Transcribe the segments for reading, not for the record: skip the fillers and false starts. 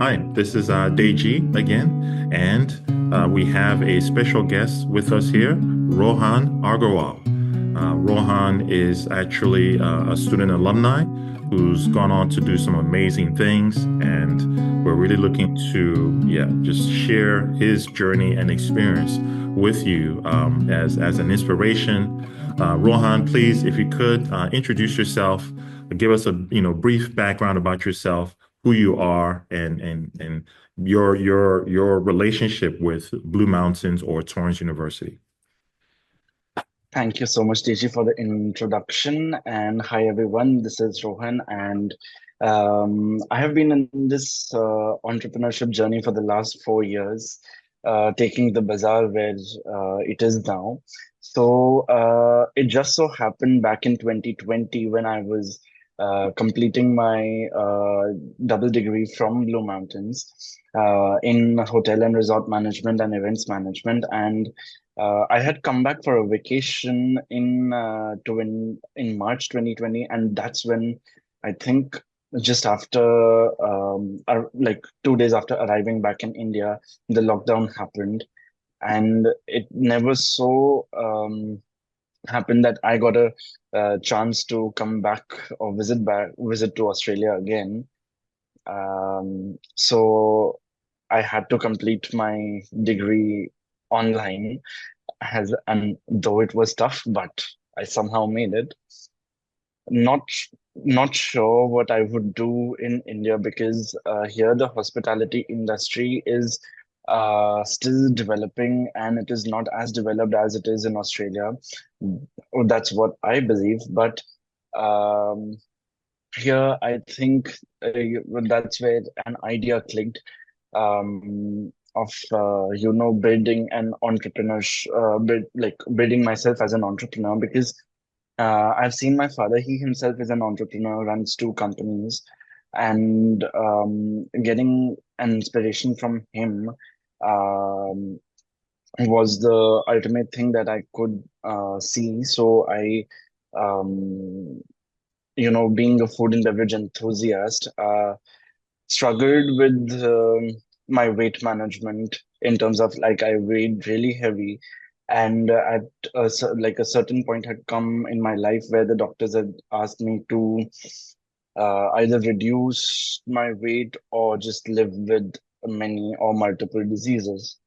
Hi, this is Deji again, and we have a special guest with us here, Rohan Agarwal. Rohan is actually a student alumni who's gone on to do some amazing things, and we're really looking to, yeah, just share his journey and experience with you as an inspiration. Rohan, please, if you could introduce yourself, give us a brief background about yourself, who you are, and your relationship with Blue Mountains or Torrance University. Thank you so much, TG, for the introduction. And hi, everyone. This is Rohan, and I have been in this entrepreneurship journey for the last 4 years, taking the bazaar where it is now. So it just so happened back in 2020 when I was completing my double degree from Blue Mountains in hotel and resort management and events management, and I had come back for a vacation in March 2020, and that's when I think just after like 2 days after arriving back in India, the lockdown happened, and it never so happened that I got a chance to come back or visit to Australia again. So I had to complete my degree online has and though it was tough, but I somehow made it. Not not sure what I would do in India because here the hospitality industry is still developing and it is not as developed as it is in Australia. Or that's what I believe. But um, here I think that's where an idea clicked of building an building myself as an entrepreneur because I've seen my father. He himself is an entrepreneur, runs two companies, and getting an inspiration from him um, was the ultimate thing that I could see. So um, being a food and beverage enthusiast, struggled with my weight management in terms of like I weighed really heavy, and at like a certain point had come in my life where the doctors had asked me to either reduce my weight or just live with many or multiple diseases,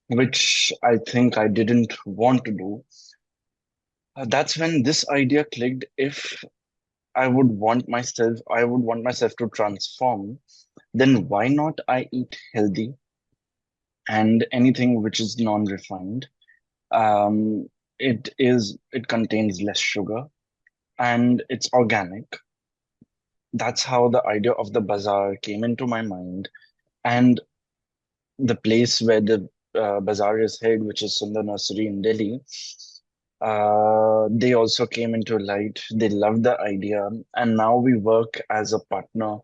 which I think I didn't want to do. That's when this idea clicked. If I would want myself to transform, then why not I eat healthy and anything which is non-refined. It contains less sugar and it's organic. That's how the idea of the bazaar came into my mind. And the place where the bazaar is held, which is Sundar Nursery in Delhi, they also came into light. They loved the idea, and now we work as a partner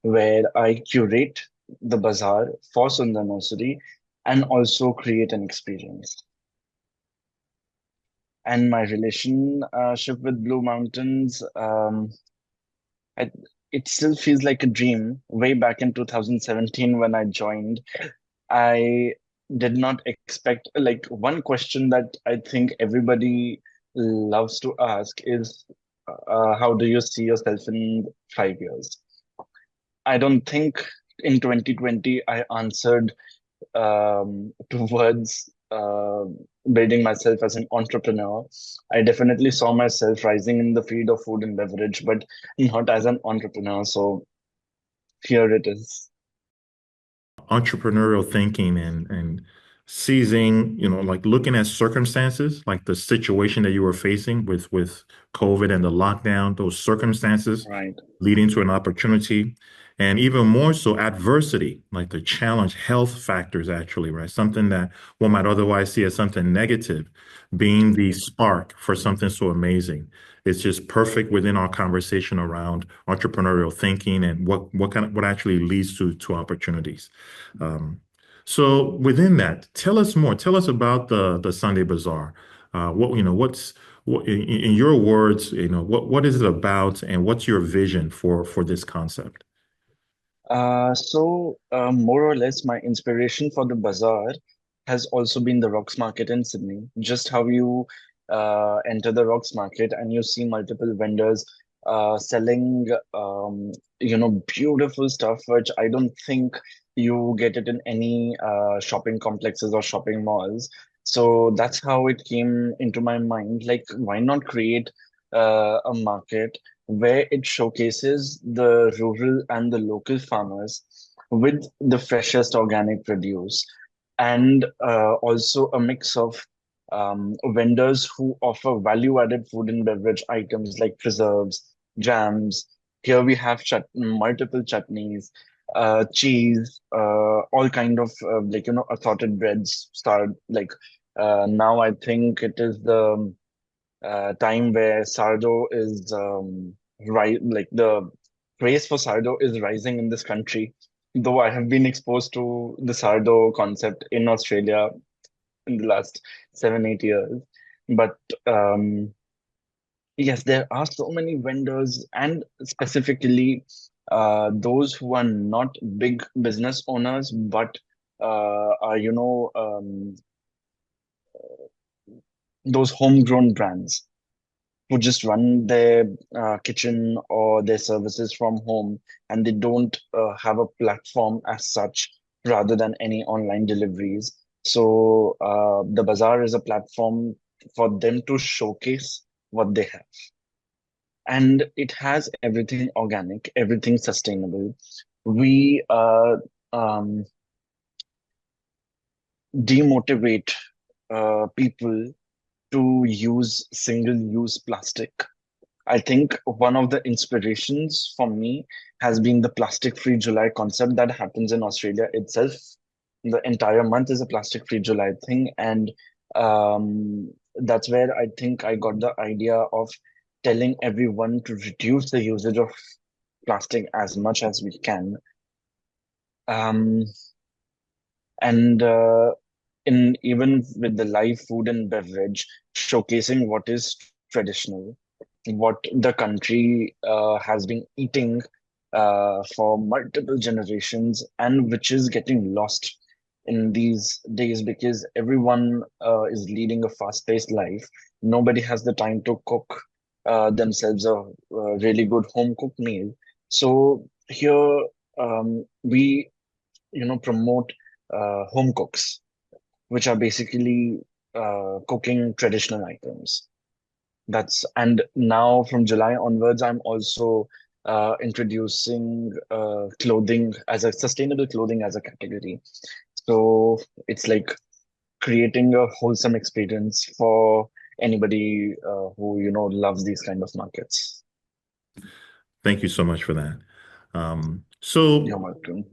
where I curate the bazaar for Sundar Nursery and also create an experience. And my relationship with Blue Mountains, I, it still feels like a dream. Way back in 2017 when I joined, I did not expect, like, one question that I think everybody loves to ask is, how do you see yourself in 5 years? I don't think in 2020 I answered towards building myself as an entrepreneur. I definitely saw myself rising in the field of food and beverage, but not as an entrepreneur. So here it is. Entrepreneurial thinking and seizing, like looking at circumstances, like the situation that you were facing with COVID and the lockdown, those circumstances Right. leading to an opportunity, and even more so adversity, like the challenge, health factors, actually, right? Something that one might otherwise see as something negative, being the spark for something so amazing. It's just perfect within our conversation around entrepreneurial thinking and what actually leads to opportunities. Um, so within that, tell us more. Tell us about the Sunday Bazaar. In your words, what is it about, and what's your vision for this concept? More or less, my inspiration for the bazaar has also been the Rocks Market in Sydney. Just how you enter the Rocks Market and you see multiple vendors selling, beautiful stuff, which I don't think you get it in any shopping complexes or shopping malls. So that's how it came into my mind. Like, why not create a market where it showcases the rural and the local farmers with the freshest organic produce, and also a mix of vendors who offer value-added food and beverage items like preserves, jams. Here we have multiple chutneys, cheese, all kind of assorted breads. Start like now I think it is the time where sourdough is right, like the craze for sourdough is rising in this country. Though I have been exposed to the sourdough concept in Australia in the last 7, 8 years, but yes, there are so many vendors, and specifically those who are not big business owners, but are those homegrown brands who just run their kitchen or their services from home, and they don't have a platform as such rather than any online deliveries. So the bazaar is a platform for them to showcase what they have. And it has everything organic, everything sustainable. We demotivate people to use single-use plastic. I think one of the inspirations for me has been the plastic-free July concept that happens in Australia itself. The entire month is a plastic-free July thing, and that's where I think I got the idea of telling everyone to reduce the usage of plastic as much as we can. Um, and in even with the live food and beverage, showcasing what is traditional, what the country has been eating for multiple generations, and which is getting lost in these days because everyone is leading a fast-paced life. Nobody has the time to cook themselves a really good home-cooked meal. So here we, promote home cooks, which are basically cooking traditional items. That's and now from July onwards, I'm also introducing clothing as a sustainable clothing as a category. So it's like creating a wholesome experience for anybody who loves these kind of markets. Thank you so much for that. You're So, welcome.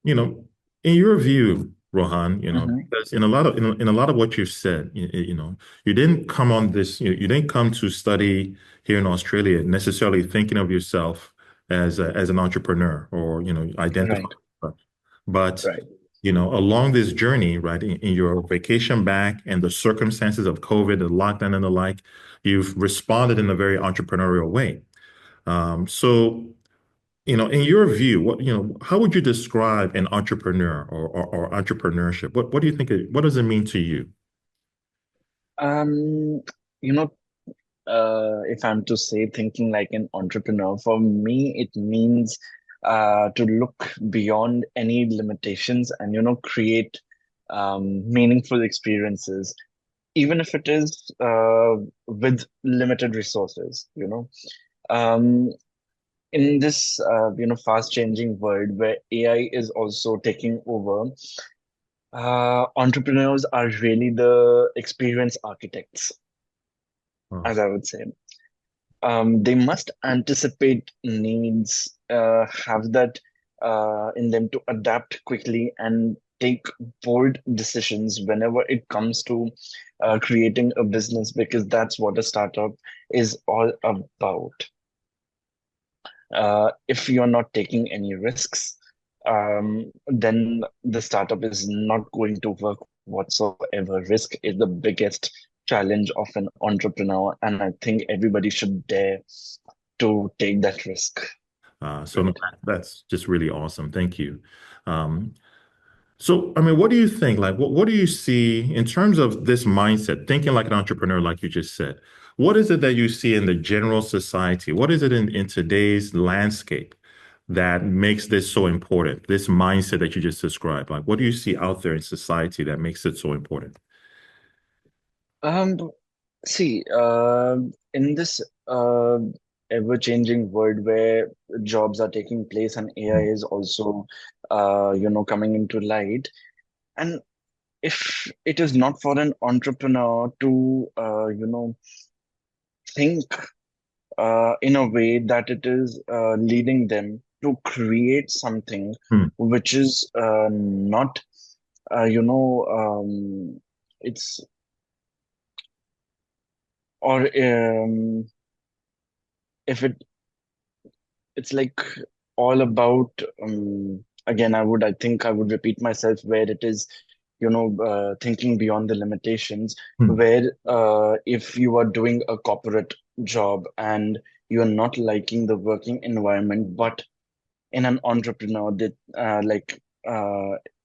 you know, in your view, Rohan, Hmm. because in a lot of what you've said, you didn't come on this, you didn't come to study here in Australia necessarily thinking of yourself as an entrepreneur or identify. Right, But right. along this journey, right, in your vacation back and the circumstances of COVID, the lockdown and the like, you've responded in a very entrepreneurial way. So, in your view, how would you describe an entrepreneur or entrepreneurship? What do you think what does it mean to you? Um, you know, if I'm to say thinking like an entrepreneur, for me, it means to look beyond any limitations and, create meaningful experiences, even if it is with limited resources, Um, in this, fast changing world where AI is also taking over, entrepreneurs are really the experience architects, Oh, as I would say. They must anticipate needs, have that in them to adapt quickly and take bold decisions whenever it comes to creating a business, because that's what a startup is all about. If you're not taking any risks, then the startup is not going to work whatsoever. Risk is the biggest challenge of an entrepreneur, and I think everybody should dare to take that risk. So no, Great. that's just really awesome. Thank you. Um, so, I mean, what do you think? Like, what do you see in terms of this mindset, thinking like an entrepreneur, like you just said? What is it that you see in the general society? What is it in today's landscape that makes this so important? This mindset that you just described, like, what do you see out there in society that makes it so important? Um, See, in this uh, ever-changing world where jobs are taking place and AI Mm, is also, coming into light, and if it is not for an entrepreneur to, think in a way that it is leading them to create something mm, which is not, uh, you know, um, it's or if it's like all about again I think I would repeat myself where it is thinking beyond the limitations mm, where if you are doing a corporate job and you are not liking the working environment but in an entrepreneur that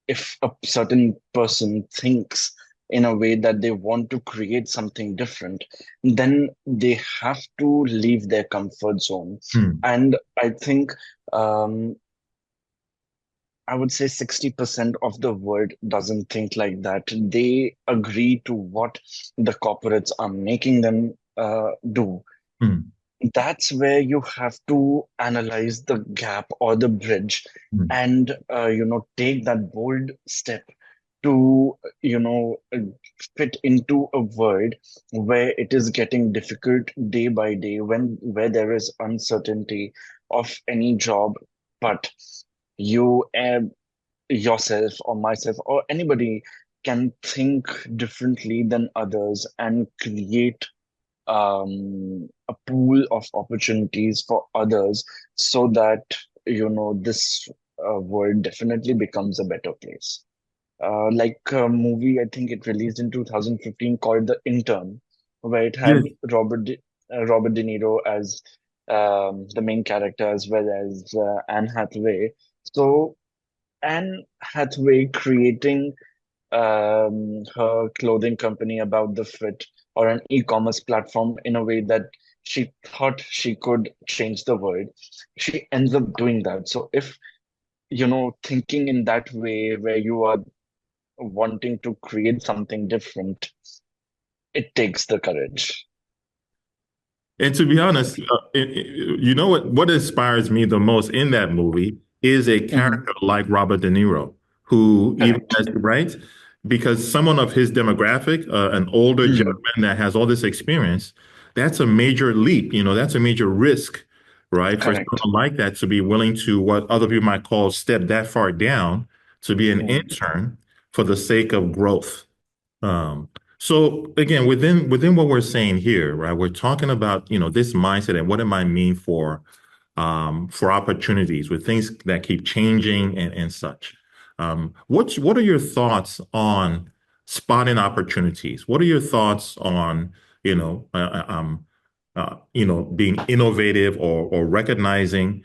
if a certain person thinks in a way that they want to create something different, then they have to leave their comfort zone. mm, And I think um, I would say 60% of the world doesn't think like that. They agree to what the corporates are making them do. mm, That's where you have to analyze the gap or the bridge mm, and take that bold step to fit into a world where it is getting difficult day by day when where there is uncertainty of any job, but you yourself or myself or anybody can think differently than others and create a pool of opportunities for others so that this world definitely becomes a better place. Like a movie, I think it released in 2015 called The Intern, where it yes. had Robert De Niro as the main character as well as Anne Hathaway. So Anne Hathaway creating her clothing company about the fit or an e-commerce platform in a way that she thought she could change the world. She ends up doing that. So if, thinking in that way where you are wanting to create something different, it takes the courage. And to be honest, you know what inspires me the most in that movie is a Mhm. character like Robert De Niro, who even Correct. has, right? Because someone of his demographic, an older Mm. gentleman that has all this experience, that's a major leap. That's a major risk, right? For Correct. someone like that to be willing to what other people might call step that far down to be an Mm. intern for the sake of growth. Um, so again, within what we're saying here, right? We're talking about, this mindset and what it might mean for opportunities with things that keep changing and such. What are your thoughts on spotting opportunities? What are your thoughts on, you know, being innovative or recognizing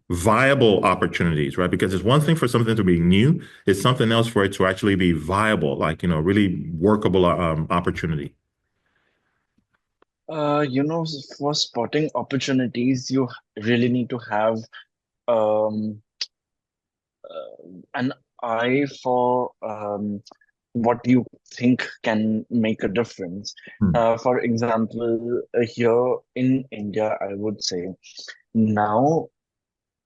viable opportunities, right? Because it's one thing for something to be new, it's something else for it to actually be viable, like, really workable opportunity. For spotting opportunities, you really need to have um, an eye for what you think can make a difference. Hmm, For example, here in India, I would say now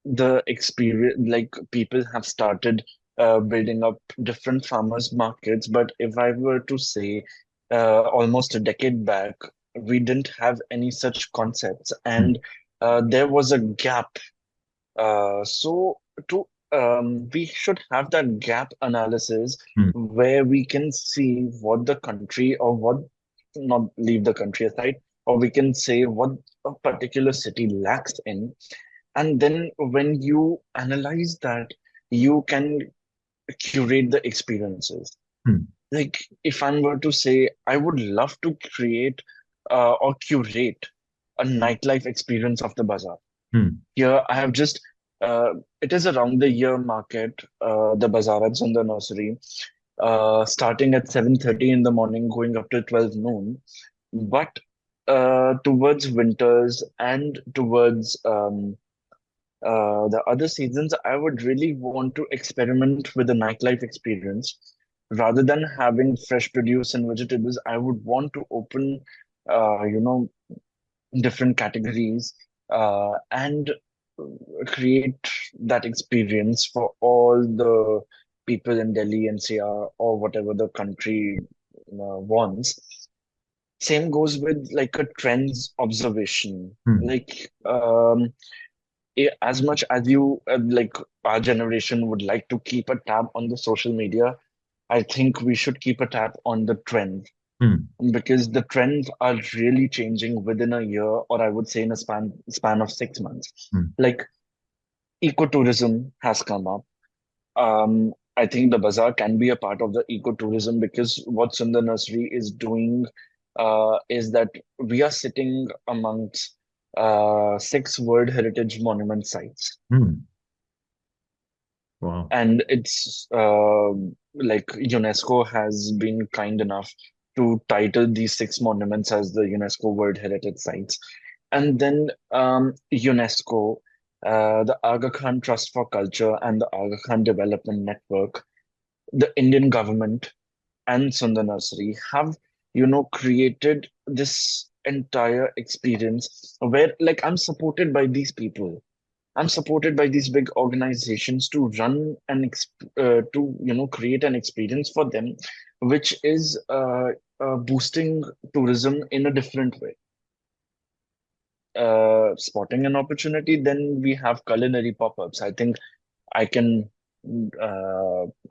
the experience, like people have started building up different farmers markets. But if I were to say, almost a decade back, we didn't have any such concepts, hmm, and there was a gap so to we should have that gap analysis hmm, where we can see what the country or what not leave the country aside, or we can say what a particular city lacks in. And then when you analyze that, you can curate the experiences. hmm, Like if I'm going to say, I would love to create or curate a nightlife experience of the bazaar. Hmm. Here, I have just, it is around the year market, the bazaar at Sundar Nursery, starting at 7:30 in the morning, going up to 12 noon. But towards winters and towards the other seasons, I would really want to experiment with the nightlife experience. Rather than having fresh produce and vegetables, I would want to open, you know, different categories and create that experience for all the people in Delhi NCR or whatever the country wants. Same goes with like a trends observation. Hmm. Like as much as you like our generation would like to keep a tab on the social media, I think we should keep a tab on the trends Hmm. because the trends are really changing within a year, or I would say in a span of 6 months. Hmm. Like ecotourism has come up. I think the bazaar can be a part of the ecotourism because what Sundar Nursery is doing is that we are sitting amongst six World Heritage Monument sites. Hmm. Wow. And it's like UNESCO has been kind enough to title these six monuments as the UNESCO World Heritage Sites. And then UNESCO, the Aga Khan Trust for Culture and the Aga Khan Development Network, the Indian government and Sundar Nursery have, created this entire experience where like I'm supported by these people. I'm supported by these big organizations to run and to create an experience for them, which is boosting tourism in a different way. Spotting an opportunity, then we have culinary pop-ups. I think I can.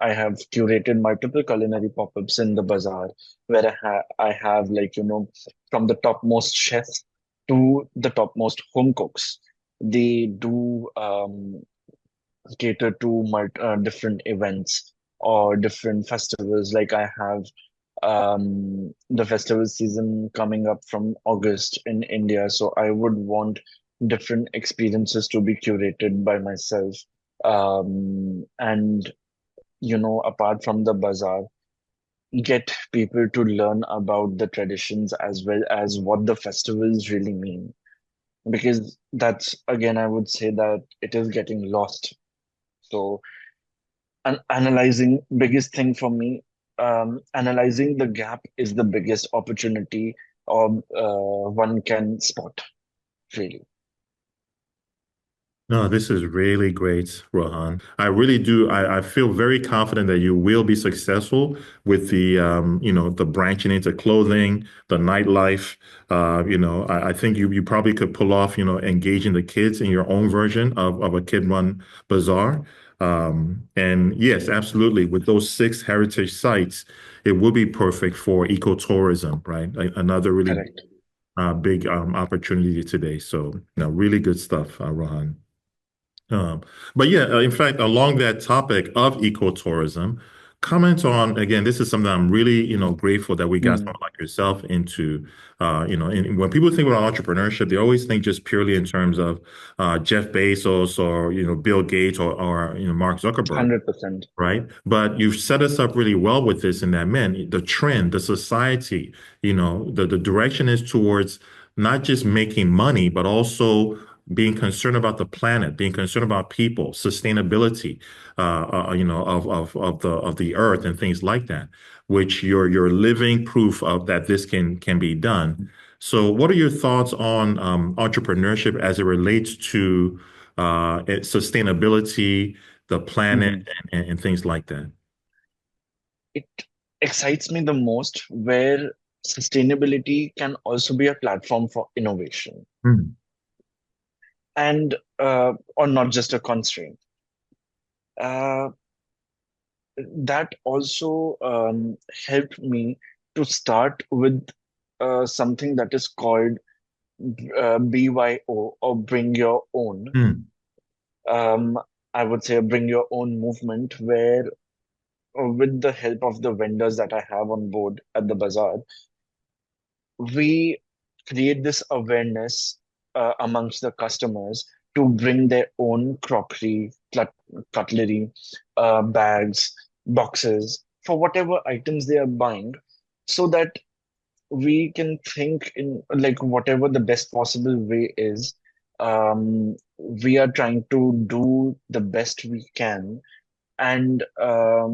I have curated multiple culinary pop-ups in the bazaar where I have like from the topmost chefs to the topmost home cooks. They do cater to different events or different festivals. Like I have the festival season coming up from August in India, so I would want different experiences to be curated by myself. And apart from the bazaar, get people to learn about the traditions as well as what the festivals really mean. Because that's again, I would say that it is getting lost. So analyzing biggest thing for me, analyzing the gap is the biggest opportunity or one can spot really. No, this is really great, Rohan. I really do. I feel very confident that you will be successful with the, the branching into clothing, the nightlife. I think you probably could pull off, engaging the kids in your own version of a kid-run bazaar. And yes, absolutely. With those six heritage sites, it would be perfect for ecotourism, right? Another really Correct. big opportunity today. So, really good stuff, Rohan. Um, but yeah, in fact, along that topic of ecotourism, comment on again. This is something I'm really, grateful that we got Hmm. someone like yourself into. And when people think about entrepreneurship, they always think just purely in terms of Jeff Bezos or Bill Gates or Mark Zuckerberg. 100%. Right. But you've set us up really well with this in that, man, the trend, the society, the direction is towards not just making money, but also being concerned about the planet, being concerned about people, sustainability, of the earth and things like that, which you're living proof of that this can be done. So what are your thoughts on entrepreneurship as it relates to sustainability, the planet, Hmm. and things like that? It excites me the most where sustainability can also be a platform for innovation Hmm. and or not just a constraint. Uh, that also helped me to start with something that is called BYO or Bring Your Own. Hmm. Um, I would say Bring Your Own movement, where with the help of the vendors that I have on board at the bazaar, we create this awareness amongst the customers to bring their own crockery, cutlery, bags, boxes for whatever items they are buying, so that we can think in like whatever the best possible way is. We are trying to do the best we can and uh,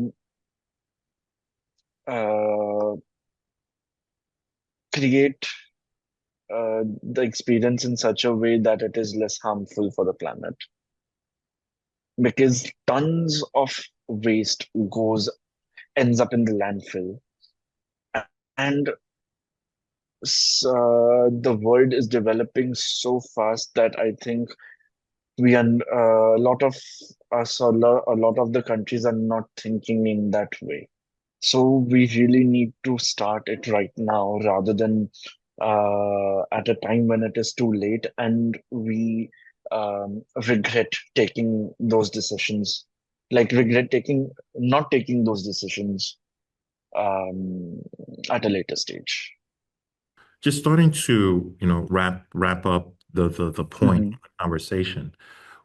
create the experience in such a way that it is less harmful for the planet. Because tons of waste goes ends up in the landfill, and the world is developing so fast that I think we are a lot of us, a lot of the countries are not thinking in that way. So we really need to start it right now rather than at a time when it is too late and we regret taking those decisions, like regret taking not taking those decisions um, at a later stage. Just starting to, wrap up the point Hmm. of the conversation.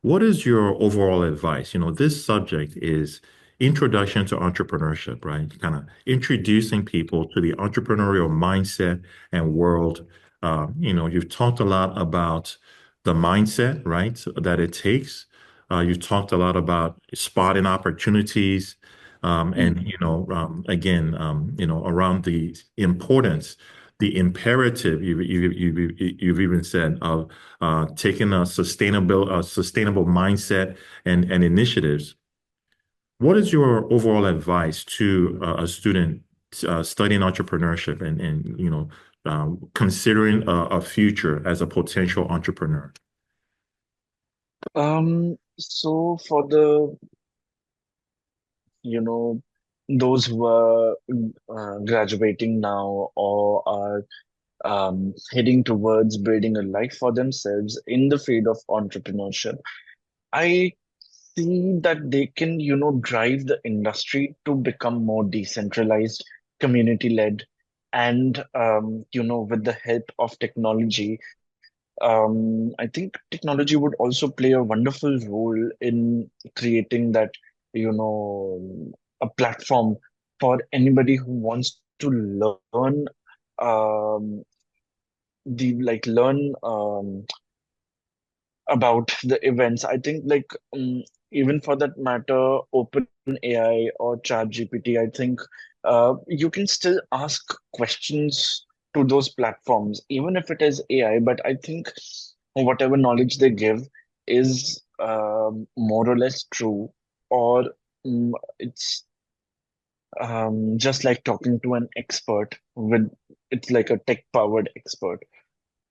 What is your overall advice? This subject is introduction to entrepreneurship, right? Kind of introducing people to the entrepreneurial mindset and world. You've talked a lot about the mindset, right, that it takes. You've talked a lot about spotting opportunities, and Hmm. again, around the importance, the imperative. You've even said of taking a sustainable mindset and initiatives. What is your overall advice to a student studying entrepreneurship and considering a future as a potential entrepreneur? So for the, you know, those who are graduating now or are heading towards building a life for themselves in the field of entrepreneurship, I see that they can, drive the industry to become more decentralized, community-led, and, with the help of technology, I think technology would also play a wonderful role in creating that, a platform for anybody who wants to learn, learn about the events. I think even for that matter, OpenAI or ChatGPT, I think you can still ask questions to those platforms, even if it is AI. But I think whatever knowledge they give is more or less true, or it's just like talking to an expert with it's like a tech-powered expert.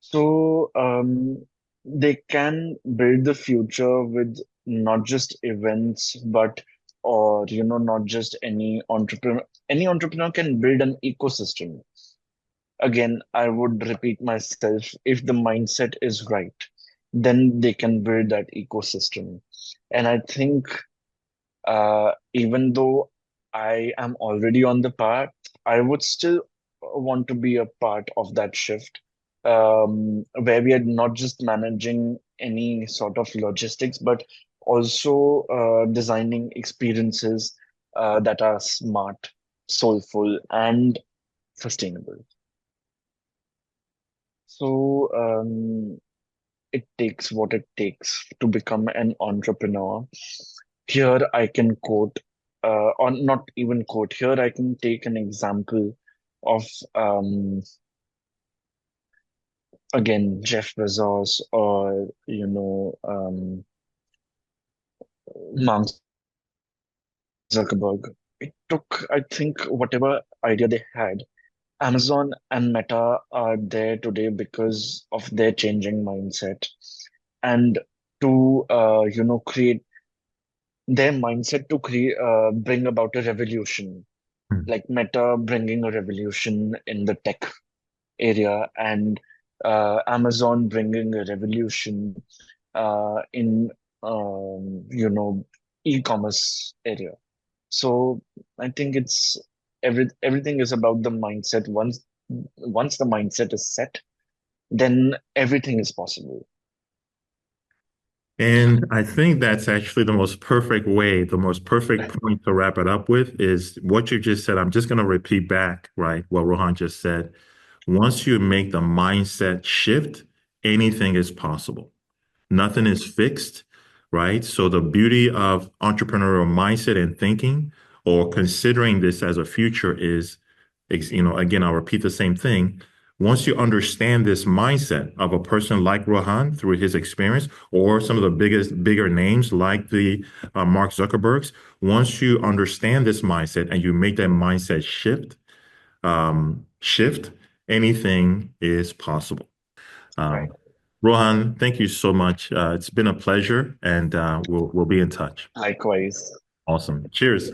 So they can build the future with not just events, but or not just any entrepreneur. Any entrepreneur can build an ecosystem. Again, I would repeat myself, if the mindset is right, then they can build that ecosystem. And I think even though I am already on the path, I would still want to be a part of that shift, where we are not just managing any sort of logistics, but also designing experiences that are smart, soulful, and sustainable. So it takes what it takes to become an entrepreneur. Here I can quote, or not even quote, here I can take an example of, again, Jeff Bezos or, Mark Zuckerberg. It took, I think, whatever idea they had. Amazon and Meta are there today because of their changing mindset and to, create their mindset to create, bring about a revolution, Hmm. like Meta bringing a revolution in the tech area and Amazon bringing a revolution in e-commerce area. So I think it's everything is about the mindset. Once the mindset is set, then everything is possible. And I think that's actually the most perfect way, the most perfect point to wrap it up with is what you just said. I'm just going to repeat back, right, what Rohan just said. Once you make the mindset shift, anything is possible. Nothing is fixed, right? So the beauty of entrepreneurial mindset and thinking or considering this as a future is, again, I'll repeat the same thing. Once you understand this mindset of a person like Rohan through his experience, or some of the bigger names like the Mark Zuckerbergs, once you understand this mindset and you make that mindset shift, anything is possible. Right. Um, Rohan, thank you so much. It's been a pleasure, and we'll be in touch. Likewise. Awesome. Cheers.